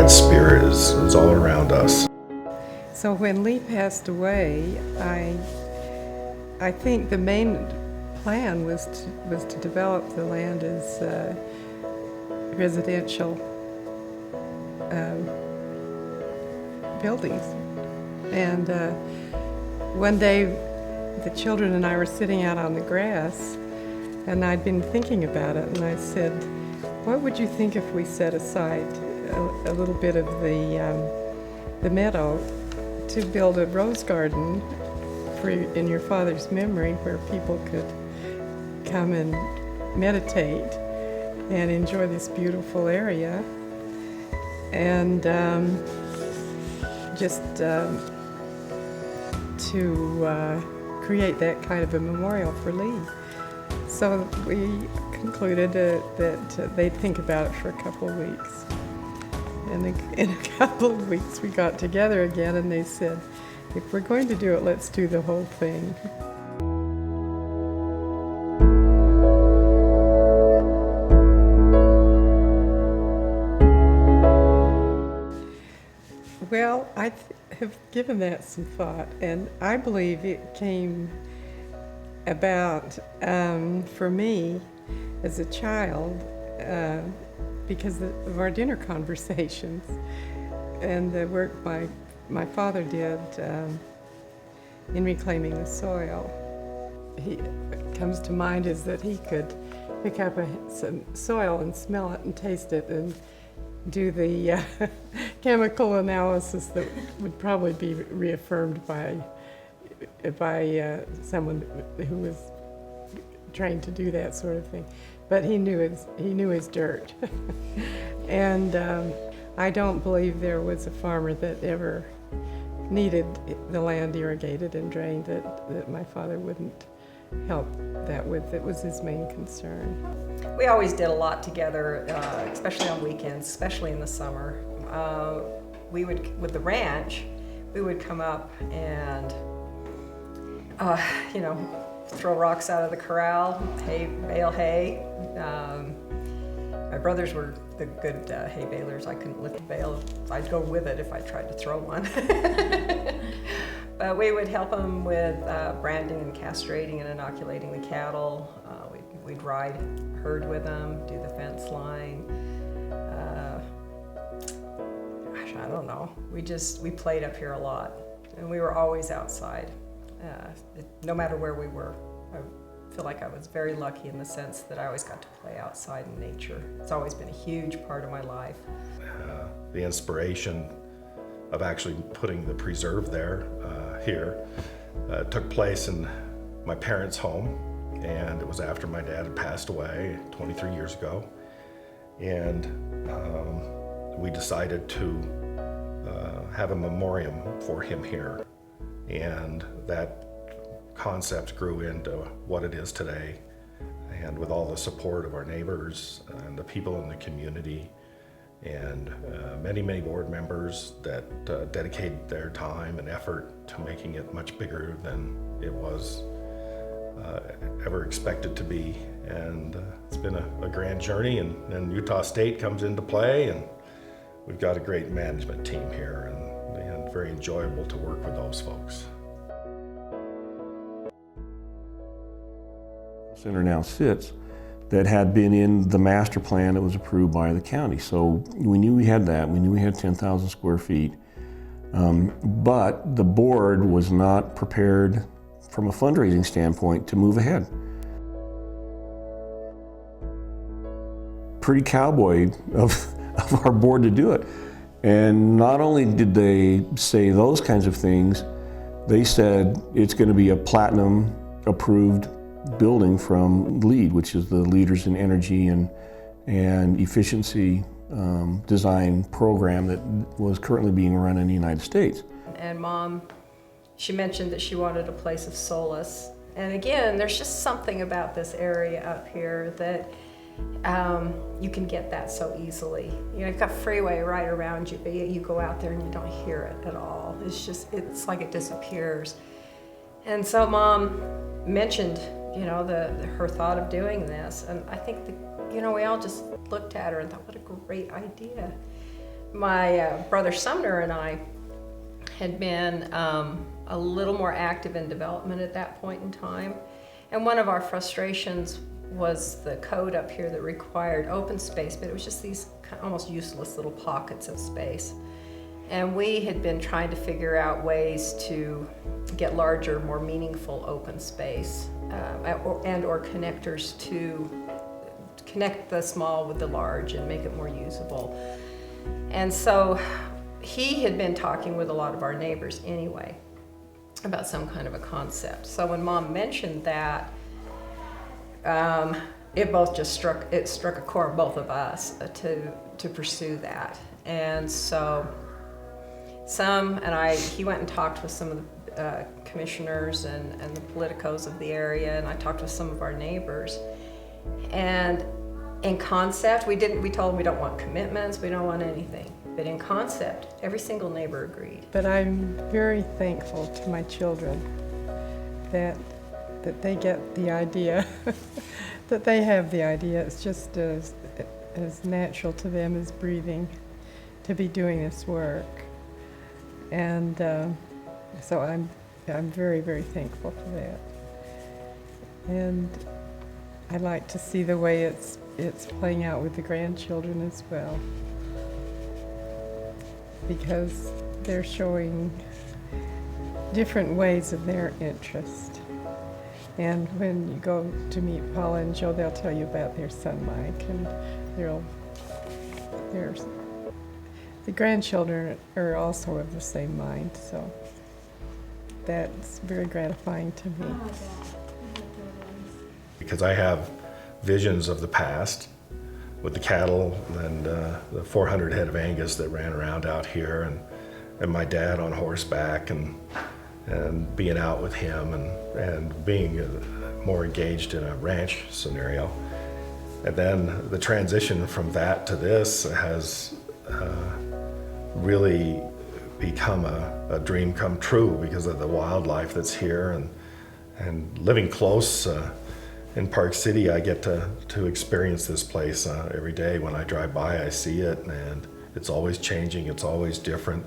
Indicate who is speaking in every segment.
Speaker 1: God's Spirit is all around us.
Speaker 2: So when Lee passed away, I think the main plan was to develop the land as residential buildings. And one day, the children and I were sitting out on the grass, and I'd been thinking about it, and I said, what would you think if we set aside a little bit of the meadow to build a rose garden in your father's memory, where people could come and meditate and enjoy this beautiful area, and just to create that kind of a memorial for Lee. So we concluded that they'd think about it for a couple of weeks. And in a couple of weeks we got together again, and they said, if we're going to do it, let's do the whole thing. Well, I have given that some thought, and I believe it came about for me as a child because of our dinner conversations and the work my father did in reclaiming the soil. What comes to mind is that he could pick up some soil and smell it and taste it and do the chemical analysis that would probably be reaffirmed by someone who was trained to do that sort of thing. But he knew his dirt. And I don't believe there was a farmer that ever needed the land irrigated and drained that my father wouldn't help that with. It was his main concern.
Speaker 3: We always did a lot together, especially on weekends, especially in the summer. We would, with the ranch, we would come up and, throw rocks out of the corral, bale hay. My brothers were the good hay balers. I couldn't lift a bale. I'd go with it if I tried to throw one. But we would help them with branding and castrating and inoculating the cattle. We'd ride herd with them, do the fence line. I don't know. We played up here a lot, and we were always outside, no matter where we were. I feel like I was very lucky in the sense that I always got to play outside in nature. It's always been a huge part of my life.
Speaker 1: The inspiration of actually putting the preserve here took place in my parents' home, and it was after my dad had passed away 23 years ago. And we decided to have a memoriam for him here. And that concept grew into what it is today. And with all the support of our neighbors and the people in the community, and many, many board members that dedicated their time and effort to making it much bigger than it was ever expected to be. And it's been a grand journey, and then Utah State comes into play, and we've got a great management team here, and very enjoyable to work with those folks.
Speaker 4: Center now sits that had been in the master plan that was approved by the county. So we knew we had that. We knew we had 10,000 square feet. But the board was not prepared from a fundraising standpoint to move ahead. Pretty cowboy of our board to do it. And not only did they say those kinds of things, they said it's going to be a platinum approved building from LEED, which is the Leaders in Energy and Efficiency design program that was currently being run in the United States.
Speaker 3: And Mom, she mentioned that she wanted a place of solace. And again, there's just something about this area up here that you can get that so easily. You've got freeway right around you, but you go out there and you don't hear it at all. It's like it disappears. And so Mom mentioned, her thought of doing this, and I think we all just looked at her and thought, what a great idea. my brother Sumner and I had been a little more active in development at that point in time. And one of our frustrations was the code up here that required open space, but it was just these almost useless little pockets of space. And we had been trying to figure out ways to get larger, more meaningful open space and/or connectors to connect the small with the large and make it more usable. And so he had been talking with a lot of our neighbors anyway about some kind of a concept. So when Mom mentioned that, it struck a chord of both of us to pursue that. And so he went and talked with some of the commissioners and the politicos of the area, and I talked with some of our neighbors. And in concept, we told them we don't want commitments, we don't want anything. But in concept, every single neighbor agreed.
Speaker 2: But I'm very thankful to my children that they get the idea, that they have the idea. It's just as natural to them as breathing to be doing this work. And so I'm very, very thankful for that. And I like to see the way it's playing out with the grandchildren as well, because they're showing different ways of their interest. And when you go to meet Paula and Joe, they'll tell you about their son Mike, and the grandchildren are also of the same mind, so that's very gratifying to me.
Speaker 1: Because I have visions of the past with the cattle and the 400 head of Angus that ran around out here, and my dad on horseback, and being out with him and being more engaged in a ranch scenario. And then the transition from that to this has really become a dream come true because of the wildlife that's here, and living close in Park City. I get to experience this place every day. When I drive by, I see it, and it's always changing, it's always different.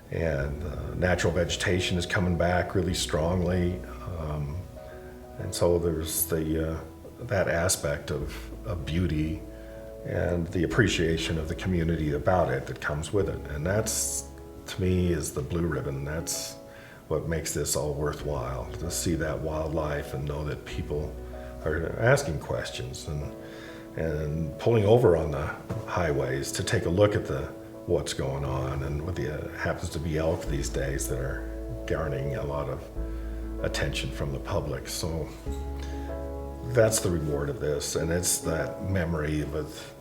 Speaker 1: And natural vegetation is coming back really strongly. And so there's that aspect of beauty and the appreciation of the community about it that comes with it. And that's, to me, is the blue ribbon. That's what makes this all worthwhile, to see that wildlife and know that people are asking questions and pulling over on the highways to take a look at what's going on, and what happens to be elk these days that are garnering a lot of attention from the public. So that's the reward of this, and it's that memory with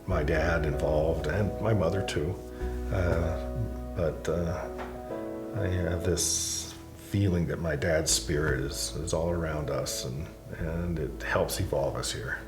Speaker 1: my dad involved, and my mother too. But I have this feeling that my dad's spirit is all around us, and it helps evolve us here.